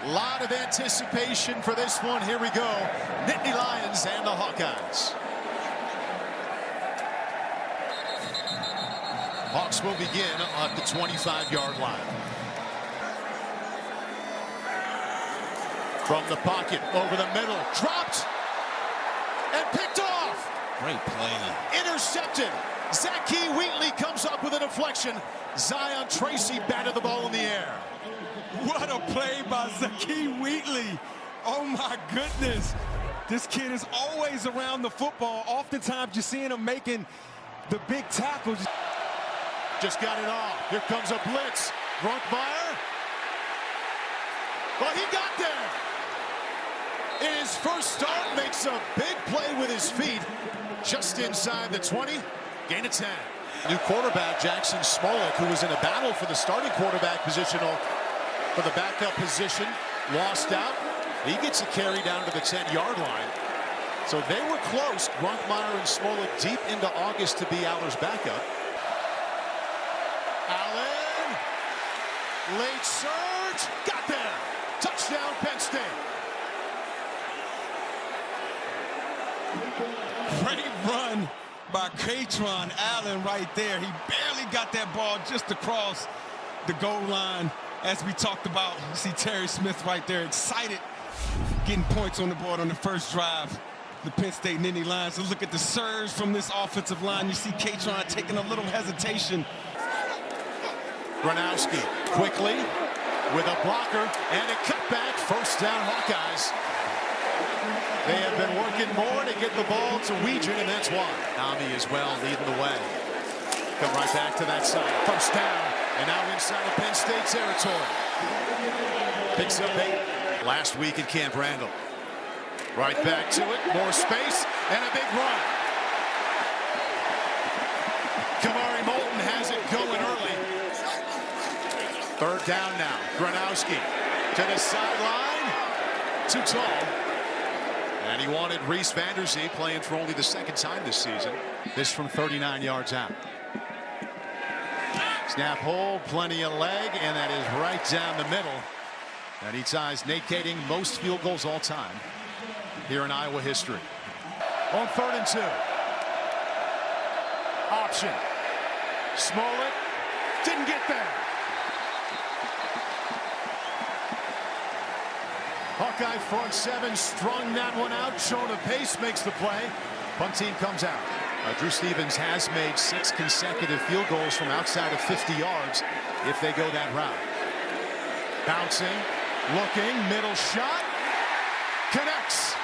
A lot of anticipation for this one. Here we go. Nittany Lions and the Hawkeyes. Hawks will begin at the 25-yard line. From the pocket, over the middle, dropped and picked off. Great play. Intercepted. Zacchae Wheatley comes up with a deflection. Zion Tracy batted the ball in the air. What a play by Zacchae Wheatley. Oh my goodness. This kid is always around the football. Oftentimes you're seeing him making the big tackles. Just got it off. Here comes a blitz. Grunkmeyer. Well, he got there. In his first start, makes a big play with his feet. Just inside the 20. Gain of 10. New quarterback, Jackson Smolik, who was in a battle for the starting quarterback position, for the backup position, lost out. He gets a carry down to the 10-yard line. So they were close, Grunkmeyer and Smolik, deep into August to be Aller's backup. Allen, late surge, got there. Touchdown, Penn State. Great run by Katron Allen right there. He barely got that ball just across the goal line. As we talked about, you see Terry Smith right there, excited, getting points on the board on the first drive. The Penn State Nittany Lions. So look at the surge from this offensive line. You see Katron taking a little hesitation. Gronowski quickly with a blocker and a cutback. First down, Hawkeyes. They have been working more to get the ball to Weegan, and that's why. Nami as well leading the way. Come right back to that side. First down, and now inside of Penn State territory. Picks up 8 last week at Camp Randall. Right back to it, more space, and a big run. Kamari Moulton has it going early. Third down now. Gronowski to the sideline. Too tall. And he wanted Reese Vanderzee, playing for only the second time this season. This from 39 yards out. Snap hold, plenty of leg, and that is right down the middle. And he ties Nate Kading most field goals all time here in Iowa history. On 3rd and 2. Option. Smolik didn't get there. Hawkeye front 7 strung that one out. Jonah Pace makes the play. Punt team comes out. Drew Stevens has made 6 consecutive field goals from outside of 50 yards if they go that route. Bouncing, looking, middle shot. Connects.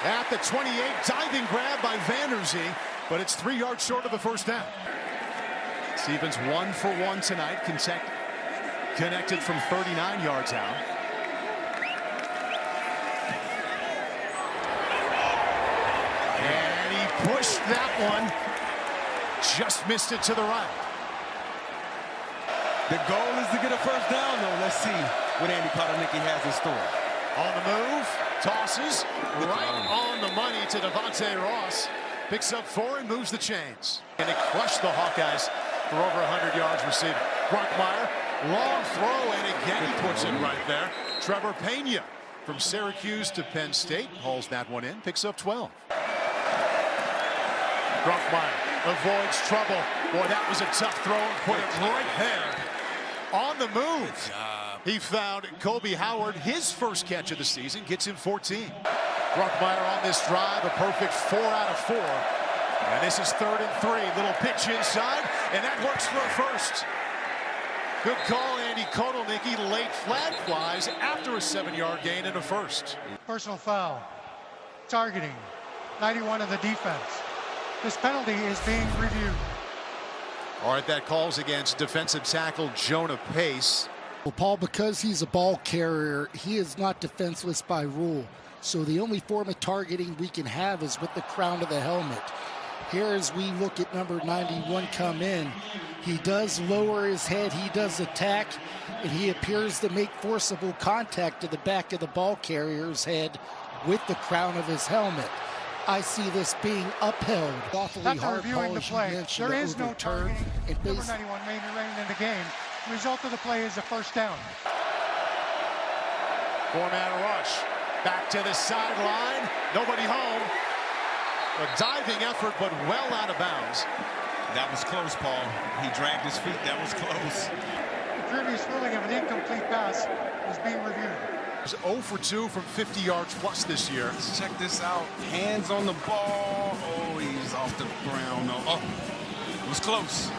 At the 28, diving grab by Vanderzee, but it's 3 yards short of a first down. Stevens 1 for 1 tonight. Connected from 39 yards out. And he pushed that one. Just missed it to the right. The goal is to get a first down, though. Let's see what Andy Kotelnicki has in store. On the move, tosses right on the money to Devontae Ross. Picks up 4 and moves the chains. And it crushed the Hawkeyes for over 100 yards receiving. Grunkmeyer, long throw, and again he puts it right there. Trevor Pena from Syracuse to Penn State hauls that one in, picks up 12. Grunkmeyer avoids trouble. Boy, that was a tough throw, and put it right there. On the move. He found Kobe Howard, his first catch of the season, gets him 14. Grunkmeyer on this drive, a perfect 4 out of 4. And this is 3rd and 3. Little pitch inside, and that works for a first. Good call, Andy Kotelnicki. Late flag flies after a 7-yard gain and a first. Personal foul. Targeting. 91 of the defense. This penalty is being reviewed. All right, that calls against defensive tackle Jonah Pace. Well, Paul, because he's a ball carrier, he is not defenseless by rule. So the only form of targeting we can have is with the crown of the helmet. Here, as we look at number 91 come in, he does lower his head, he does attack, and he appears to make forcible contact to the back of the ball carrier's head with the crown of his helmet. I see this being upheld. Awfully hard reviewing the play. There is no targeting. Number 91 may remain in the game. The result of the play is a first down. Four-man rush. Back to the sideline. Nobody home. A diving effort, but well out of bounds. That was close, Paul. He dragged his feet. That was close. The previous ruling of an incomplete pass is being reviewed. He's 0 for 2 from 50 yards plus this year. Let's check this out. Hands on the ball. Oh, he's off the ground. No. Oh, it was close.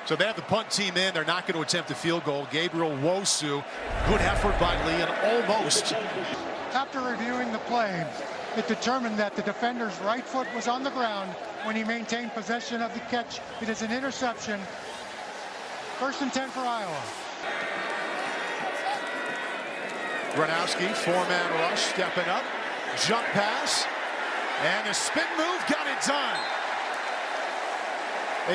So they have the punt team in. They're not going to attempt a field goal. Gabriel Wosu. Good effort by Lee and almost. After reviewing the play, it determined that the defender's right foot was on the ground when he maintained possession of the catch. It is an interception. 1st and 10 for Iowa. Gronowski, four-man rush, stepping up. Jump pass. And a spin move, got it done.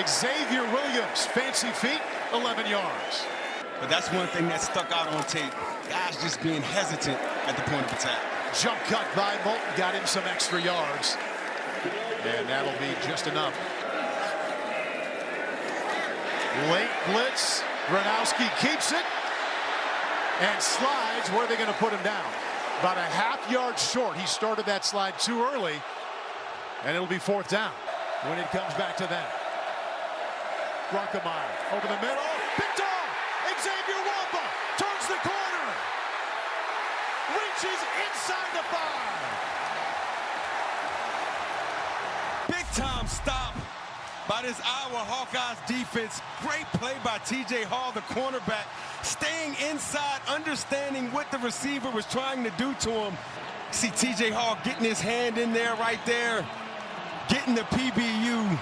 Xavier Williams, fancy feet, 11 yards. But that's one thing that stuck out on tape. Guys just being hesitant at the point of attack. Jump cut by Moulton, got him some extra yards. And that'll be just enough. Late blitz. Gronowski keeps it and slides. Where are they going to put him down? About a half-yard short. He started that slide too early, and it'll be 4th down when it comes back to that. Brockemeyer over the middle. Picked off. Xavier Wamba turns the corner. Reaches inside the 5. Big-time stop by this Iowa Hawkeyes defense. Great play by T.J. Hall, the cornerback, staying inside, understanding what the receiver was trying to do to him. See T.J. Hall getting his hand in there right there, getting the PBU.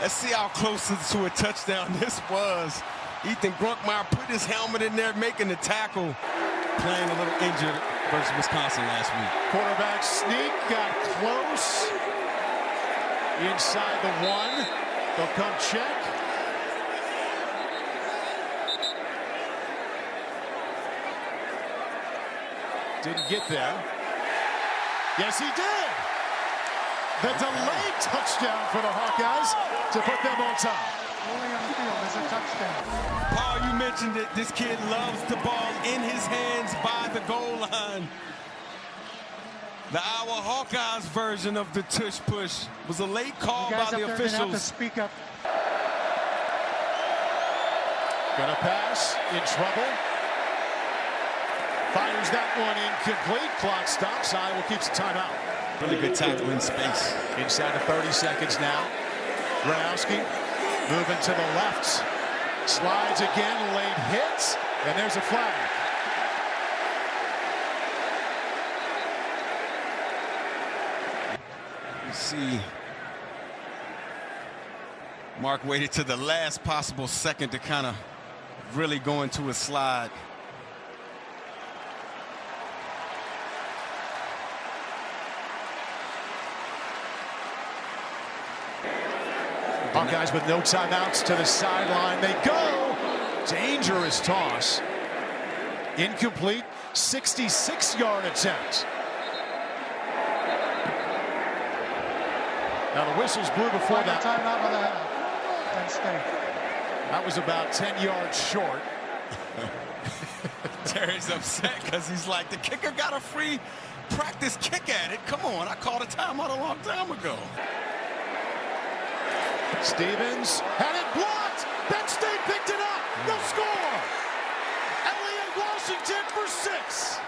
Let's see how close to a touchdown this was. Ethan Grunkmeyer put his helmet in there, making the tackle. Playing a little injured versus Wisconsin last week. Quarterback sneak, got close. Inside the 1. They'll come check. Didn't get there. Yes, he did. The delayed touchdown for the Hawkeyes to put them on top. Rolling on the field is a touchdown. Paul, you mentioned it. This kid loves the ball in his hands by the goal line. The Iowa Hawkeyes version of the tush push was a late call by the officials. Have to speak up. Gonna pass, in trouble. Fires that one incomplete. Clock stops. Iowa keeps a timeout. Really good tackle in space. Inside of 30 seconds now. Gronowski moving to the left. Slides again, late hits, and there's a flag. You see, Mark waited to the last possible second to kind of really go into a slide. Hawkeyes with no timeouts to the sideline. They go. Dangerous toss. Incomplete. 66-yard attempt. Now the whistles blew before that. Timeout by the Penn State. That was about 10 yards short. Terry's upset because he's like, the kicker got a free practice kick at it. Come on, I called a timeout a long time ago. Stevens had it blocked. Penn State picked it up. No score. Elliott Washington for 6.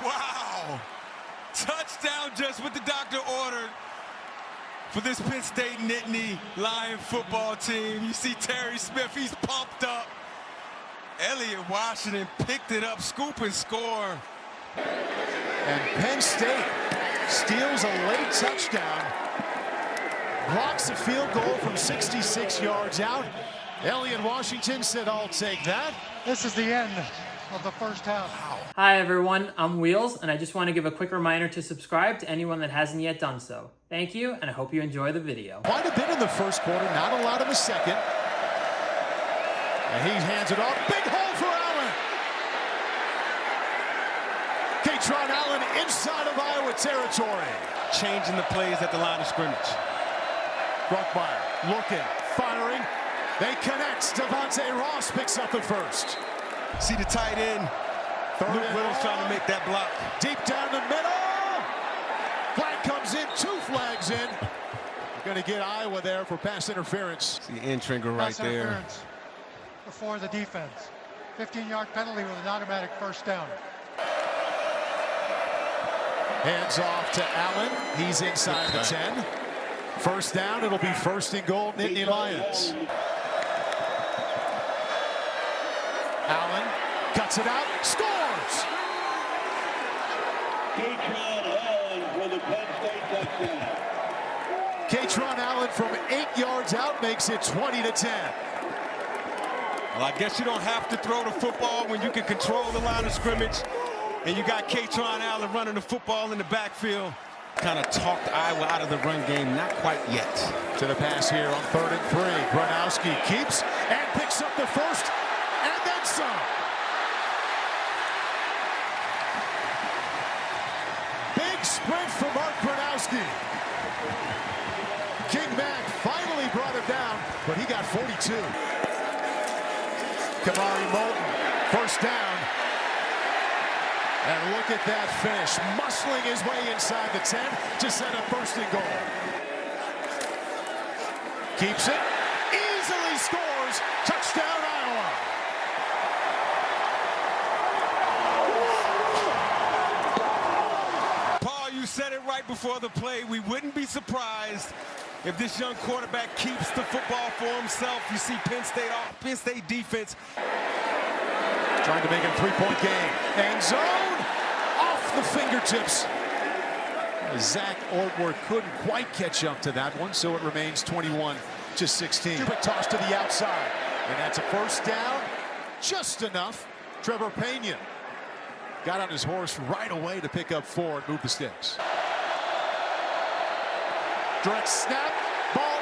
Wow. Touchdown just what the doctor ordered for this Penn State Nittany Lion football team. You see Terry Smith, he's pumped up. Elliott Washington picked it up, scoop and score. And Penn State steals a late touchdown. Blocks a field goal from 66 yards out. Elliott Washington said, I'll take that. This is the end of the first half. Hi everyone, I'm Wheels, and I just want to give a quick reminder to subscribe to anyone that hasn't yet done so. Thank you, and I hope you enjoy the video. Quite a bit in the first quarter, not a lot in the second. And he hands it off. Big hole for Allen. Katron Allen inside of Iowa territory. Changing the plays at the line of scrimmage. Bruckmeyer looking, firing. They connect. Devontae Ross picks up the first. See the tight end Luke Reynolds trying to make that block. Deep down the middle. Flag comes in, 2 flags in. We're going to get Iowa there for pass interference. See Intringer right Pass there. interference before the defense. 15-yard penalty with an automatic first down. Hands off to Allen. He's inside the 10. First down, it'll be 1st and goal, Nittany Lions. Allen cuts it out, scores! Katron Allen from 8 yards out makes it 20-10. Well, I guess you don't have to throw the football when you can control the line of scrimmage. And you got Katron Allen running the football in the backfield. Kind of talked Iowa out of the run game, not quite yet. To the pass here on 3rd and 3. Gronowski keeps and picks up the first and then some. Big sprint for Mark Gronowski. King Mack finally brought him down, but he got 42. Kamari Moulton, first down. And look at that finish, muscling his way inside the 10 to set up 1st and goal. Keeps it, easily scores, touchdown Iowa. Paul, you said it right before the play. We wouldn't be surprised if this young quarterback keeps the football for himself. You see Penn State defense Trying to make it a 3-point game. End zone, off the fingertips. Zach Ortworth couldn't quite catch up to that one, so it remains 21-16. Quick toss to the outside, and that's a first down, just enough. Trevor Pena got on his horse right away to pick up 4 and move the sticks. Direct snap, ball,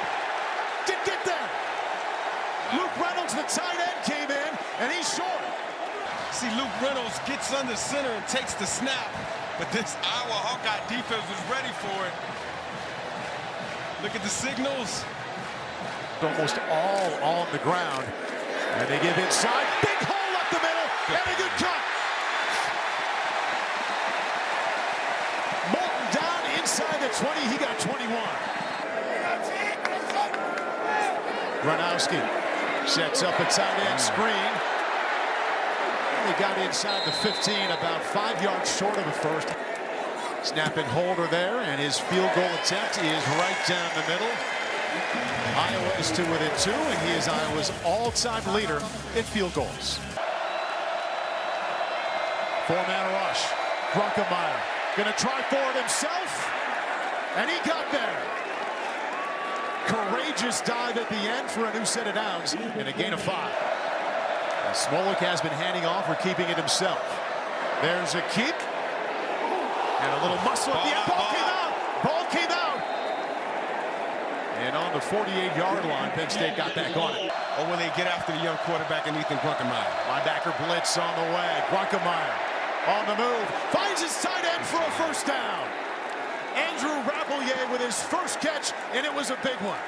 didn't get there. Luke Reynolds, the tight end, came in, and he's short. See, Luke Reynolds gets under center and takes the snap, but this Iowa Hawkeye defense was ready for it. Look at the signals. Almost all on the ground, and they give inside. Big hole up the middle, and a good cut. Moulton down inside the 20. He got 21. Gronowski sets up a tight end screen. They got inside the 15, about 5 yards short of the first. Snap and holder there, and his field goal attempt is right down the middle. Iowa is to within 2, and he is Iowa's all-time leader in field goals. 4-man rush. Grunkemeyer gonna try for it himself, and he got there. Courageous dive at the end for a new set of downs and a gain of 5. Smolik has been handing off or keeping it himself. There's a keep. And a little muscle at the end. Ball came out. Ball came out. And on the 48-yard line, Penn State got back on it. Or will they get after the young quarterback and Ethan Grunkemeyer? Linebacker blitz on the way. Grunkemeyer on the move. Finds his tight end for a first down. Andrew Rapelier with his first catch, and it was a big one.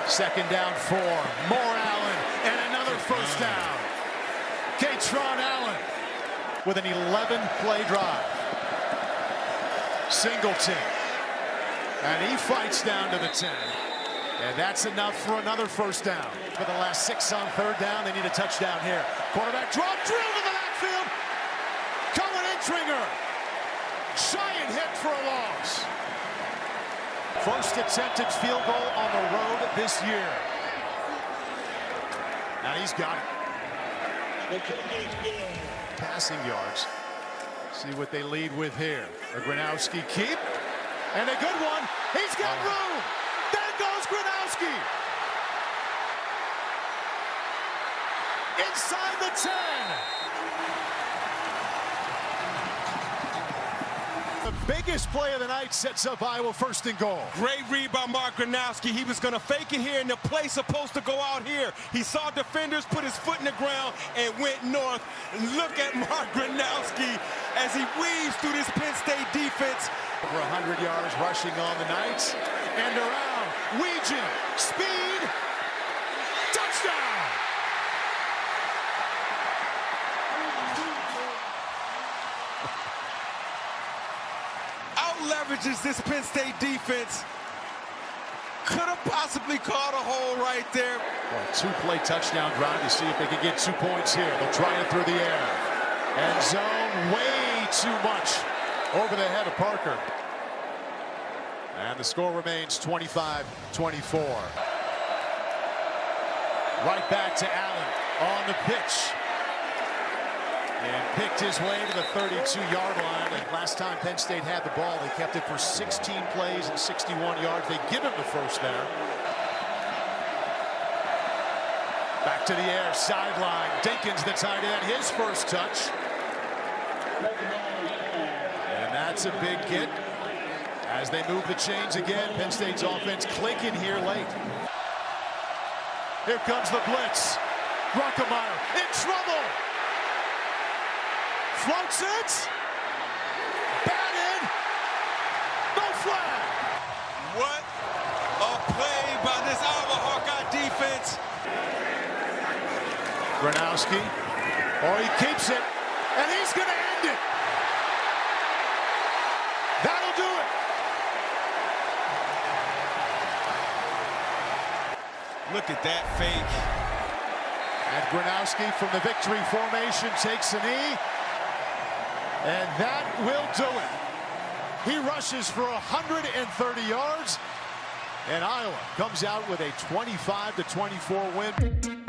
Second down 4. More Allen, and another first down. Katron Allen with an 11-play drive. Singleton. And he fights down to the 10. And that's enough for another first down. For the last 6 on 3rd down, they need a touchdown here. Quarterback draw, drill to the backfield. Cullen Intringer. Giant hit for a loss. First attempted field goal on the road this year. Now he's got it. Passing yards. See what they lead with here. A Gronowski keep. And a good one. He's got room. There goes Gronowski. Inside the 10. The biggest play of the night sets up Iowa 1st and goal. Great read by Mark Gronowski. He was going to fake it here, and the play supposed to go out here. He saw defenders put his foot in the ground and went north. And look at Mark Gronowski as he weaves through this Penn State defense. Over 100 yards rushing on the night. And around. Weegin. Speed. Touchdown. averages, this Penn State defense could have possibly caught a hole right there. Well, two-play touchdown drive to see if they can get 2 points here. They'll try it through the air. End zone, way too much over the head of Parker. And the score remains 25-24. Right back to Allen on the pitch. And picked his way to the 32-yard line. And last time Penn State had the ball, they kept it for 16 plays and 61 yards. They give him the first there. Back to the air, sideline. Dinkins, the tight end, his first touch. And that's a big hit. As they move the chains again, Penn State's offense clicking here late. Here comes the blitz. Ruckemeyer in trouble. Floats it. Batted. No flag. What a play by this Iowa Hawkeye defense. Gronowski. Oh, he keeps it. And he's going to end it. That'll do it. Look at that fake. And Gronowski from the victory formation takes a knee. And that will do it. He rushes for 130 yards. And Iowa comes out with a 25-24 win.